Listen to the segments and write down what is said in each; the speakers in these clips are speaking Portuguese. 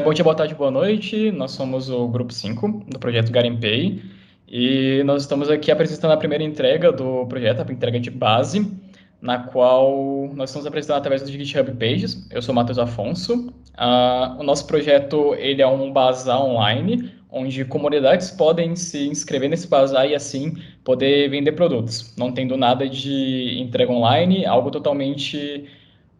Bom dia, boa tarde, boa noite. Nós somos o Grupo 5 do projeto Garimpei e nós estamos aqui apresentando a primeira entrega do projeto, a entrega de base, na qual nós estamos apresentando através do GitHub Pages. Eu sou o Matheus Afonso. O nosso projeto ele é um bazar online, onde comunidades podem se inscrever nesse bazar e assim poder vender produtos, não tendo nada de entrega online, algo totalmente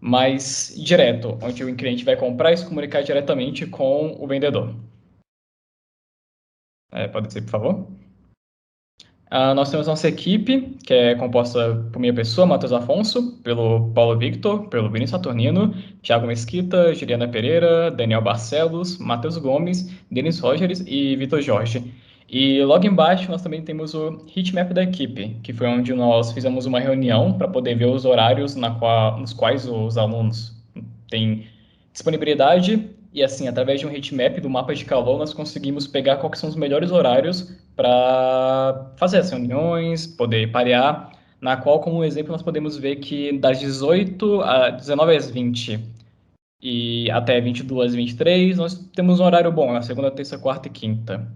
mais direto, onde o cliente vai comprar e se comunicar diretamente com o vendedor. Pode ser, por favor? Nós temos nossa equipe, que é composta por minha pessoa, Matheus Afonso, pelo Paulo Victor, pelo Vinícius Saturnino, Thiago Mesquita, Juliana Pereira, Daniel Barcelos, Matheus Gomes, Denis Rogers e Vitor Jorge. E logo embaixo nós também temos o heatmap da equipe, que foi onde nós fizemos uma reunião para poder ver os horários nos quais os alunos têm disponibilidade e assim, através de um heatmap do mapa de calor, nós conseguimos pegar quais são os melhores horários para fazer as reuniões, poder parear, na qual, como exemplo, nós podemos ver que das 18 às 19 às 20 e até 22 às 23, nós temos um horário bom, na segunda, terça, quarta e quinta.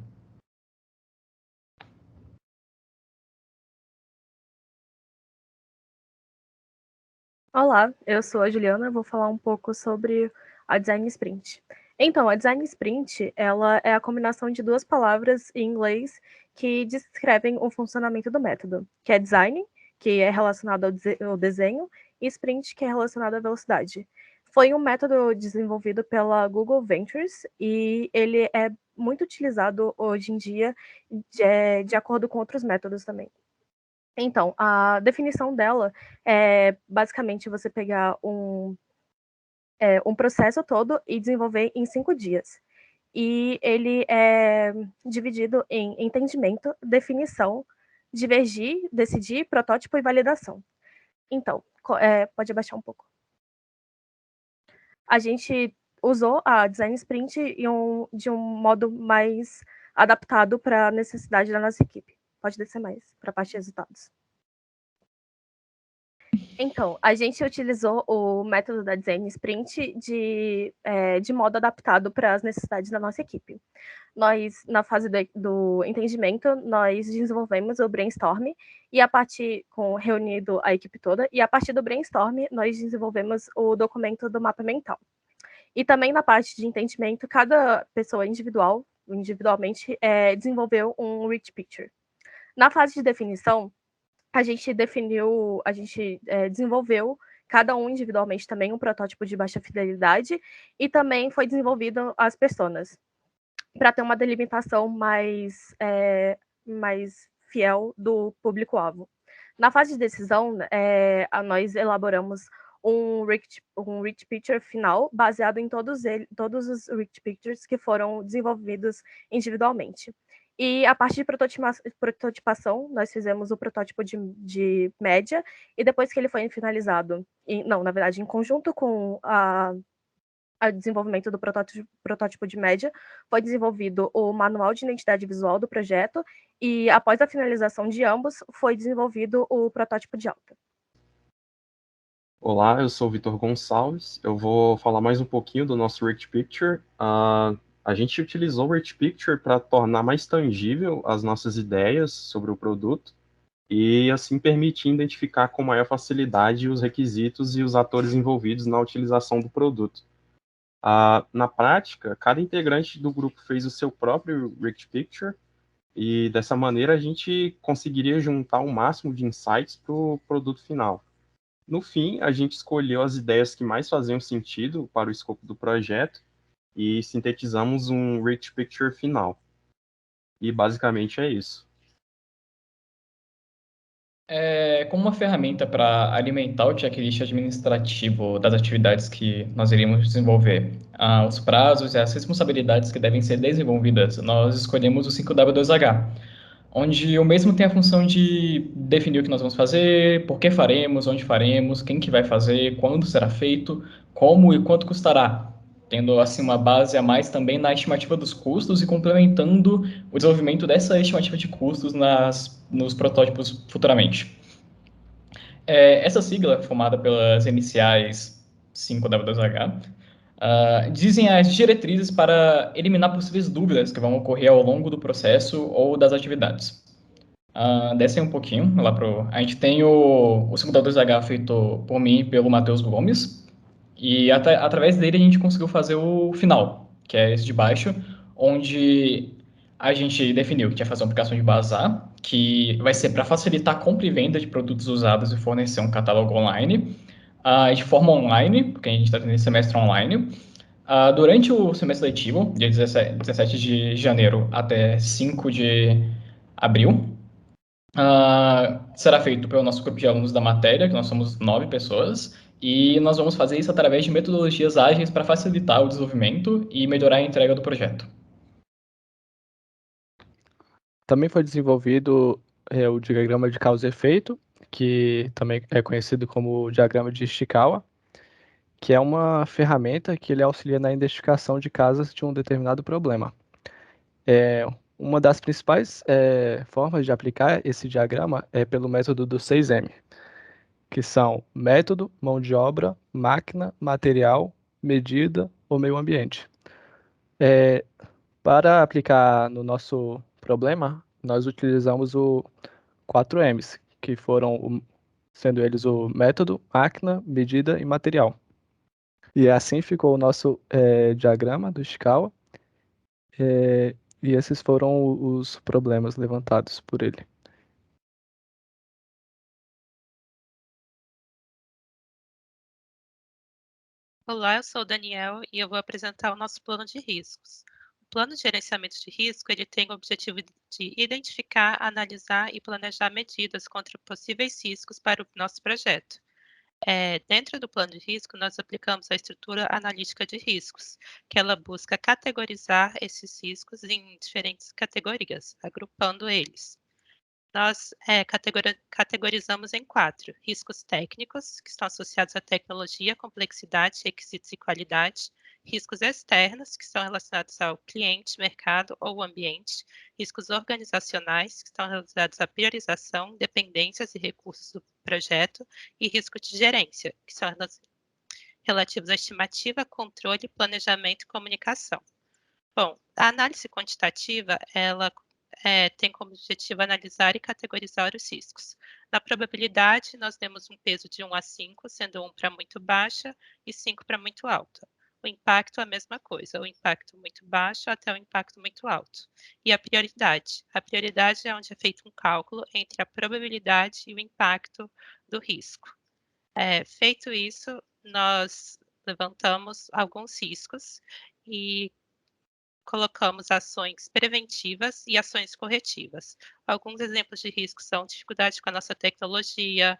Olá, eu sou a Juliana, vou falar um pouco sobre a Design Sprint. Então, a Design Sprint, ela é a combinação de duas palavras em inglês que descrevem o funcionamento do método, que é design, que é relacionado ao desenho, e sprint, que é relacionado à velocidade. Foi um método desenvolvido pela Google Ventures e ele é muito utilizado hoje em dia de acordo com outros métodos também. Então, a definição dela é basicamente você pegar um processo todo e desenvolver em 5 dias. E ele é dividido em entendimento, definição, divergir, decidir, protótipo e validação. Então, pode abaixar um pouco. A gente usou a Design Sprint de um modo mais adaptado para a necessidade da nossa equipe. Pode descer mais para a parte de resultados. Então, a gente utilizou o método da Design Sprint de modo adaptado para as necessidades da nossa equipe. Nós, na fase do entendimento, nós desenvolvemos o brainstorm e reunido a equipe toda, e a partir do brainstorm, nós desenvolvemos o documento do mapa mental. E também na parte de entendimento, cada pessoa individualmente, desenvolveu um rich picture. Na fase de definição, a gente desenvolveu cada um individualmente também um protótipo de baixa fidelidade e também foi desenvolvido as personas para ter uma delimitação mais fiel do público-alvo. Na fase de decisão, nós elaboramos um rich picture final baseado em todos os rich pictures que foram desenvolvidos individualmente. E a parte de prototipação, nós fizemos o protótipo de média, e depois que ele foi finalizado, na verdade, em conjunto com a desenvolvimento do protótipo de média, foi desenvolvido o manual de identidade visual do projeto, e após a finalização de ambos, foi desenvolvido o protótipo de alta. Olá, eu sou o Vitor Gonçalves. Eu vou falar mais um pouquinho do nosso Rich Picture. A gente utilizou o Rich Picture para tornar mais tangível as nossas ideias sobre o produto e assim permitir identificar com maior facilidade os requisitos e os atores envolvidos na utilização do produto. Na prática, cada integrante do grupo fez o seu próprio Rich Picture e dessa maneira a gente conseguiria juntar o máximo de insights para o produto final. No fim, a gente escolheu as ideias que mais faziam sentido para o escopo do projeto e sintetizamos um rich picture final. E basicamente é isso. Como uma ferramenta para alimentar o checklist administrativo das atividades que nós iríamos desenvolver, os prazos e as responsabilidades que devem ser desenvolvidas, nós escolhemos o 5W2H, onde o mesmo tem a função de definir o que nós vamos fazer, por que faremos, onde faremos, quem que vai fazer, quando será feito, como e quanto custará, tendo assim uma base a mais também na estimativa dos custos e complementando o desenvolvimento dessa estimativa de custos nos protótipos futuramente. Essa sigla, formada pelas iniciais 5W2H, Dizem as diretrizes para eliminar possíveis dúvidas que vão ocorrer ao longo do processo ou das atividades. Descem um pouquinho lá pro. A gente tem o simulador ZH feito por mim e pelo Matheus Gomes. E através dele a gente conseguiu fazer o final, que é esse de baixo, onde a gente definiu que ia fazer uma aplicação de bazar, que vai ser para facilitar a compra e venda de produtos usados e fornecer um catálogo online, de forma online, porque a gente está tendo esse semestre online. Durante o semestre letivo, dia 17 de janeiro até 5 de abril, será feito pelo nosso grupo de alunos da matéria, que nós somos 9 pessoas, e nós vamos fazer isso através de metodologias ágeis para facilitar o desenvolvimento e melhorar a entrega do projeto. Também foi desenvolvido o diagrama de causa e efeito, que também é conhecido como diagrama de Ishikawa, que é uma ferramenta que ele auxilia na identificação de causas de um determinado problema. Uma das principais formas de aplicar esse diagrama é pelo método do 6M, que são método, mão de obra, máquina, material, medida ou meio ambiente. Para aplicar no nosso problema, nós utilizamos o 4Ms, que foram, sendo eles o método, máquina, medida e material. E assim ficou o nosso diagrama do Ishikawa, e esses foram os problemas levantados por ele. Olá, eu sou o Daniel e eu vou apresentar o nosso plano de riscos. O plano de gerenciamento de risco ele tem o objetivo de identificar, analisar e planejar medidas contra possíveis riscos para o nosso projeto. Dentro do plano de risco, nós aplicamos a estrutura analítica de riscos, que ela busca categorizar esses riscos em diferentes categorias, agrupando eles. Nós categorizamos em 4: riscos técnicos, que estão associados à tecnologia, complexidade, requisitos e qualidade; riscos externos, que estão relacionados ao cliente, mercado ou ambiente; riscos organizacionais, que estão relacionados à priorização, dependências e recursos do projeto; e risco de gerência, que são relativos à estimativa, controle, planejamento e comunicação. Bom, a análise quantitativa, ela tem como objetivo analisar e categorizar os riscos. Na probabilidade, nós temos um peso de 1 a 5, sendo 1 para muito baixa e 5 para muito alta. O impacto é a mesma coisa, o impacto muito baixo até o impacto muito alto. E a prioridade? A prioridade é onde é feito um cálculo entre a probabilidade e o impacto do risco. Feito isso, nós levantamos alguns riscos e colocamos ações preventivas e ações corretivas. Alguns exemplos de riscos são dificuldade com a nossa tecnologia,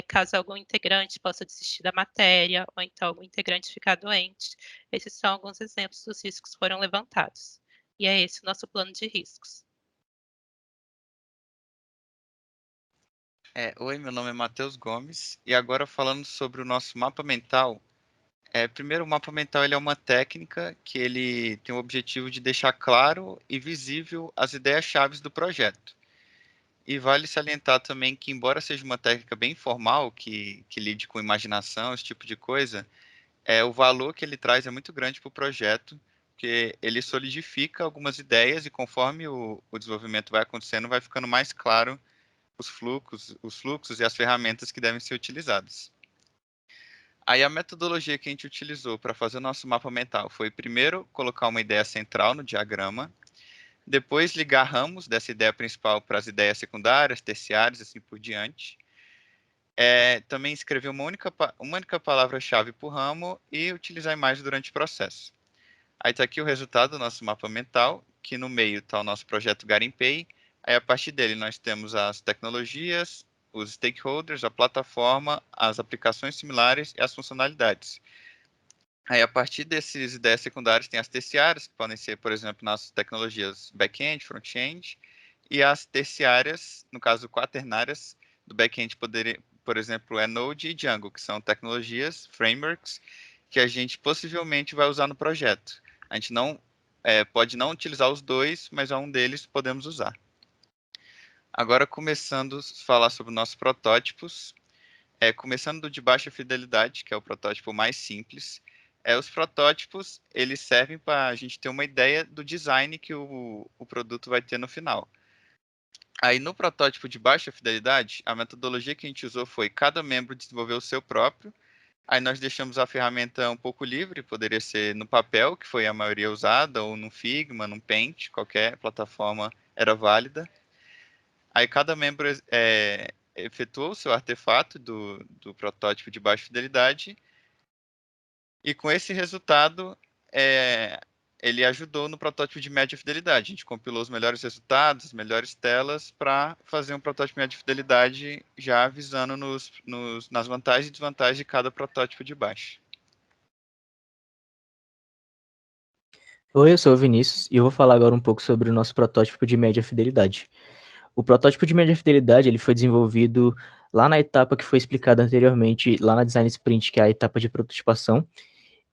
caso algum integrante possa desistir da matéria, ou então algum integrante ficar doente. Esses são alguns exemplos dos riscos que foram levantados. E é esse o nosso plano de riscos. Oi, meu nome é Matheus Gomes, e agora falando sobre o nosso mapa mental. Primeiro, o mapa mental ele é uma técnica que ele tem o objetivo de deixar claro e visível as ideias-chave do projeto. E vale salientar também que, embora seja uma técnica bem informal, que lide com imaginação, esse tipo de coisa, o valor que ele traz é muito grande para o projeto, porque ele solidifica algumas ideias e conforme o desenvolvimento vai acontecendo, vai ficando mais claro os fluxos e as ferramentas que devem ser utilizadas. Aí a metodologia que a gente utilizou para fazer o nosso mapa mental foi primeiro colocar uma ideia central no diagrama, depois ligar ramos dessa ideia principal para as ideias secundárias, terciárias, assim por diante. Também escrever uma única palavra-chave por ramo e utilizar a imagem durante o processo. Aí está aqui o resultado do nosso mapa mental, que no meio está o nosso projeto Garimpei. Aí a partir dele nós temos as tecnologias, os stakeholders, a plataforma, as aplicações similares e as funcionalidades. Aí, a partir dessas ideias secundárias, tem as terciárias, que podem ser, por exemplo, nas tecnologias back-end, front-end, e as terciárias, no caso, quaternárias, do back-end, por exemplo, é Node e Django, que são tecnologias, frameworks, que a gente possivelmente vai usar no projeto. A gente pode não utilizar os dois, mas um deles podemos usar. Agora, começando a falar sobre nossos protótipos, começando do de baixa fidelidade, que é o protótipo mais simples, Os protótipos, eles servem para a gente ter uma ideia do design que o produto vai ter no final. Aí, no protótipo de baixa fidelidade, a metodologia que a gente usou foi cada membro desenvolver o seu próprio. Aí nós deixamos a ferramenta um pouco livre, poderia ser no papel, que foi a maioria usada, ou no Figma, no Paint, qualquer plataforma era válida. Aí cada membro efetuou o seu artefato do protótipo de baixa fidelidade, e com esse resultado, ele ajudou no protótipo de média fidelidade. A gente compilou os melhores resultados, as melhores telas, para fazer um protótipo de média fidelidade, já visando nas vantagens e desvantagens de cada protótipo de baixa. Oi, eu sou o Vinícius e eu vou falar agora um pouco sobre o nosso protótipo de média fidelidade. O protótipo de média fidelidade ele foi desenvolvido lá na etapa que foi explicada anteriormente, lá na Design Sprint, que é a etapa de prototipação.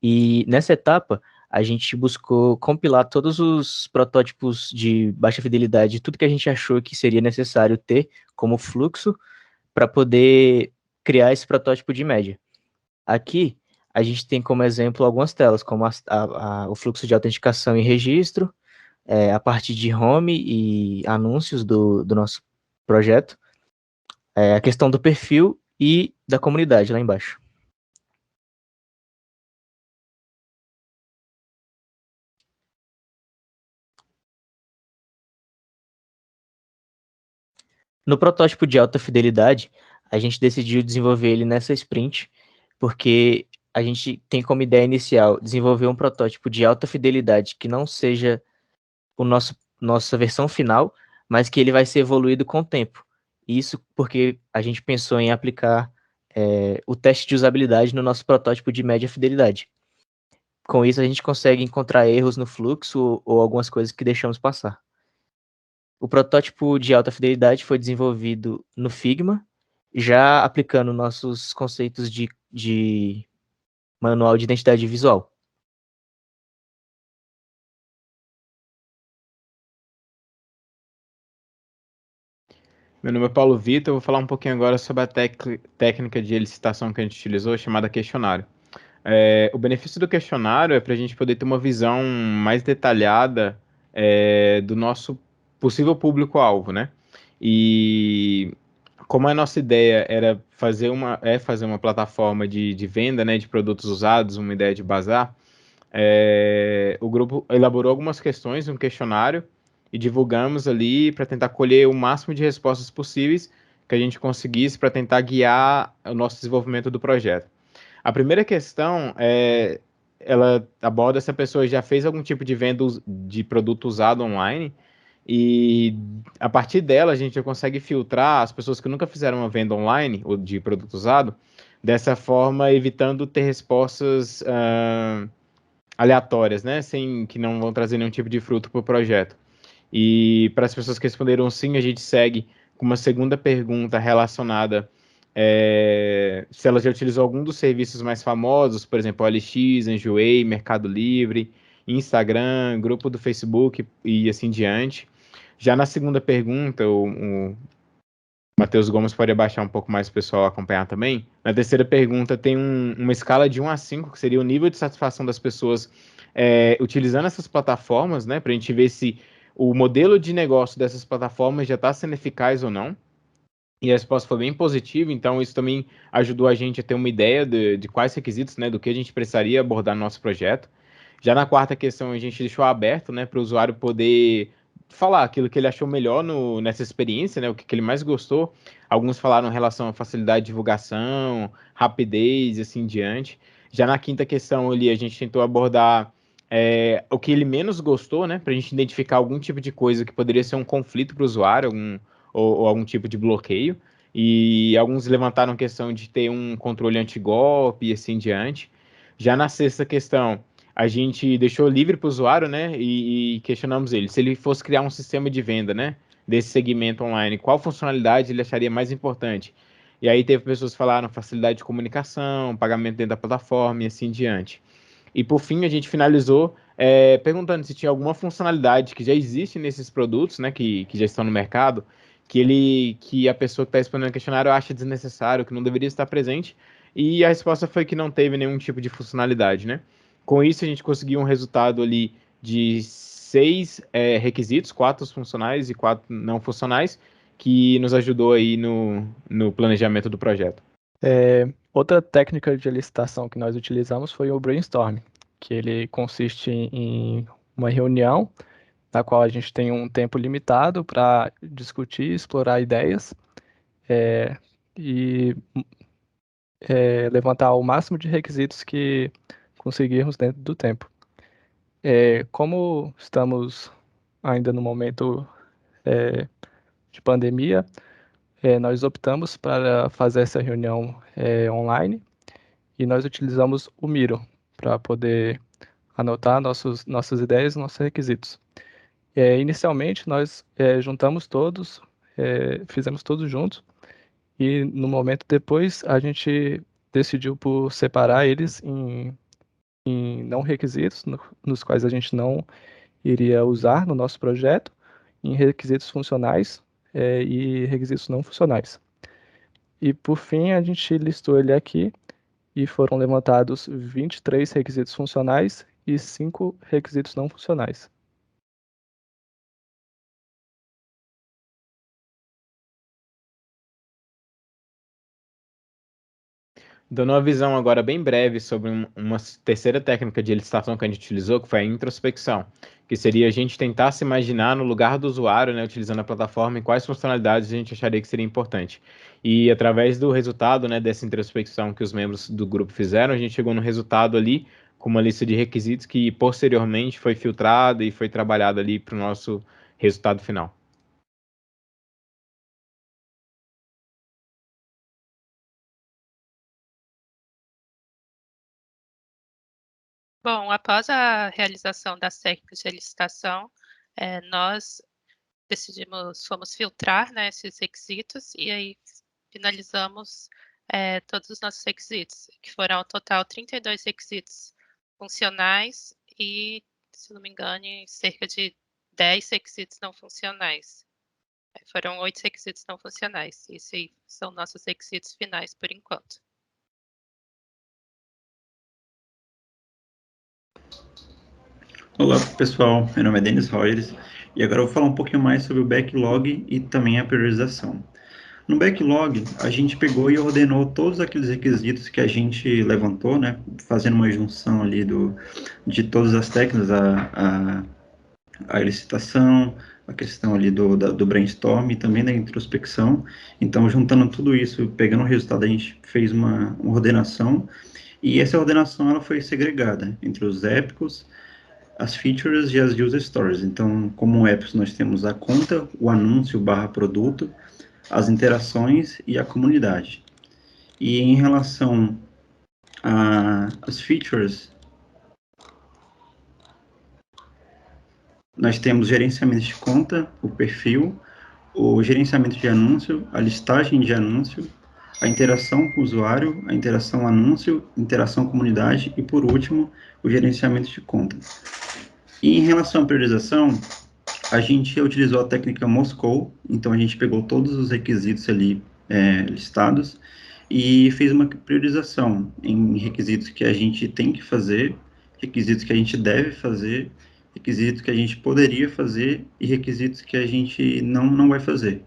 E nessa etapa, a gente buscou compilar todos os protótipos de baixa fidelidade, tudo que a gente achou que seria necessário ter como fluxo para poder criar esse protótipo de média. Aqui, a gente tem como exemplo algumas telas, como o fluxo de autenticação e registro, a parte de home e anúncios do nosso projeto, a questão do perfil e da comunidade lá embaixo. No protótipo de alta fidelidade, a gente decidiu desenvolver ele nessa sprint, porque a gente tem como ideia inicial desenvolver um protótipo de alta fidelidade que não seja nossa versão final, mas que ele vai ser evoluído com o tempo. Isso porque a gente pensou em aplicar o teste de usabilidade no nosso protótipo de média fidelidade. Com isso, a gente consegue encontrar erros no fluxo ou algumas coisas que deixamos passar. O protótipo de alta fidelidade foi desenvolvido no Figma, já aplicando nossos conceitos de manual de identidade visual. Meu nome é Paulo Vitor, eu vou falar um pouquinho agora sobre a técnica de licitação que a gente utilizou, chamada questionário. O benefício do questionário é para a gente poder ter uma visão mais detalhada do nosso possível público-alvo, né? E como a nossa ideia era fazer uma plataforma de venda, né, de produtos usados, uma ideia de bazar, o grupo elaborou algumas questões, um questionário, e divulgamos ali para tentar colher o máximo de respostas possíveis que a gente conseguisse para tentar guiar o nosso desenvolvimento do projeto. A primeira questão ela aborda se a pessoa já fez algum tipo de venda de produto usado online, e a partir dela a gente já consegue filtrar as pessoas que nunca fizeram uma venda online ou de produto usado, dessa forma evitando ter respostas aleatórias, né, que não vão trazer nenhum tipo de fruto para o projeto. E para as pessoas que responderam sim, a gente segue com uma segunda pergunta relacionada se ela já utilizou algum dos serviços mais famosos, por exemplo, OLX, Enjoei, Mercado Livre, Instagram, grupo do Facebook e assim diante. Já na segunda pergunta, o Matheus Gomes pode abaixar um pouco mais para o pessoal acompanhar também. Na terceira pergunta tem uma escala de 1 a 5, que seria o nível de satisfação das pessoas utilizando essas plataformas, né, para a gente ver se o modelo de negócio dessas plataformas já está sendo eficaz ou não. E a resposta foi bem positiva, então isso também ajudou a gente a ter uma ideia de quais requisitos, né, do que a gente precisaria abordar no nosso projeto. Já na quarta questão, a gente deixou aberto, né, para o usuário poder falar aquilo que ele achou melhor nessa experiência, né, o que ele mais gostou. Alguns falaram em relação à facilidade de divulgação, rapidez e assim em diante. Já na quinta questão ali, a gente tentou abordar o que ele menos gostou, né, para a gente identificar algum tipo de coisa que poderia ser um conflito para o usuário, ou algum tipo de bloqueio. E alguns levantaram questão de ter um controle anti-golpe e assim em diante. Já na sexta questão, a gente deixou livre para o usuário, né, e questionamos ele, se ele fosse criar um sistema de venda, né, desse segmento online, qual funcionalidade ele acharia mais importante? E aí teve pessoas que falaram facilidade de comunicação, pagamento dentro da plataforma e assim em diante. E por fim, a gente finalizou perguntando se tinha alguma funcionalidade que já existe nesses produtos, né, que já estão no mercado, que a pessoa que está respondendo o questionário acha desnecessário, que não deveria estar presente. E a resposta foi que não teve nenhum tipo de funcionalidade, né? Com isso, a gente conseguiu um resultado ali de 6 requisitos, 4 funcionais e 4 não funcionais, que nos ajudou aí no planejamento do projeto. Outra técnica de licitação que nós utilizamos foi o brainstorm, que ele consiste em uma reunião na qual a gente tem um tempo limitado para discutir, explorar ideias e levantar o máximo de requisitos que conseguirmos dentro do tempo. Como estamos ainda no momento de pandemia, nós optamos para fazer essa reunião online e nós utilizamos o Miro para poder anotar nossas ideias e nossos requisitos. Inicialmente, nós juntamos todos, fizemos todos juntos, e no momento depois a gente decidiu por separar eles em não requisitos, nos quais a gente não iria usar no nosso projeto, em requisitos funcionais e requisitos não funcionais. E por fim, a gente listou ele aqui e foram levantados 23 requisitos funcionais e 5 requisitos não funcionais. Dando uma visão agora bem breve sobre uma terceira técnica de licitação que a gente utilizou, que foi a introspecção, que seria a gente tentar se imaginar no lugar do usuário, né, utilizando a plataforma, e quais funcionalidades a gente acharia que seria importante. E através do resultado, né, dessa introspecção que os membros do grupo fizeram, a gente chegou no resultado ali com uma lista de requisitos que posteriormente foi filtrada e foi trabalhada ali para o nosso resultado final. Bom, após a realização das técnicas de licitação, nós fomos filtrar, né, esses requisitos e aí finalizamos todos os nossos requisitos, que foram ao total 32 requisitos funcionais e, se não me engano, cerca de 10 requisitos não funcionais. Foram 8 requisitos não funcionais. Esses aí são nossos requisitos finais por enquanto. Olá pessoal, meu nome é Denis Rogers e agora eu vou falar um pouquinho mais sobre o backlog e também a priorização. No backlog, a gente pegou e ordenou todos aqueles requisitos que a gente levantou, né, fazendo uma junção ali de todas as técnicas, a licitação, a questão ali do brainstorm e também da introspecção. Então, juntando tudo isso, pegando o resultado, a gente fez uma ordenação e essa ordenação ela foi segregada entre os épicos, as features e as user stories. Então, como apps, nós temos a conta, o anúncio / produto, as interações e a comunidade. E em relação às features, nós temos gerenciamento de conta, o perfil, o gerenciamento de anúncio, a listagem de anúncio, a interação com o usuário, a interação anúncio, interação comunidade e, por último, o gerenciamento de conta. E em relação à priorização, a gente utilizou a técnica Moscou, então a gente pegou todos os requisitos ali listados e fez uma priorização em requisitos que a gente tem que fazer, requisitos que a gente deve fazer, requisitos que a gente poderia fazer e requisitos que a gente não vai fazer,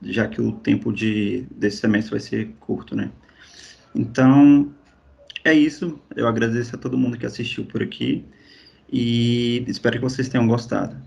já que o tempo desse semestre vai ser curto, né? Então, é isso. Eu agradeço a todo mundo que assistiu por aqui e espero que vocês tenham gostado.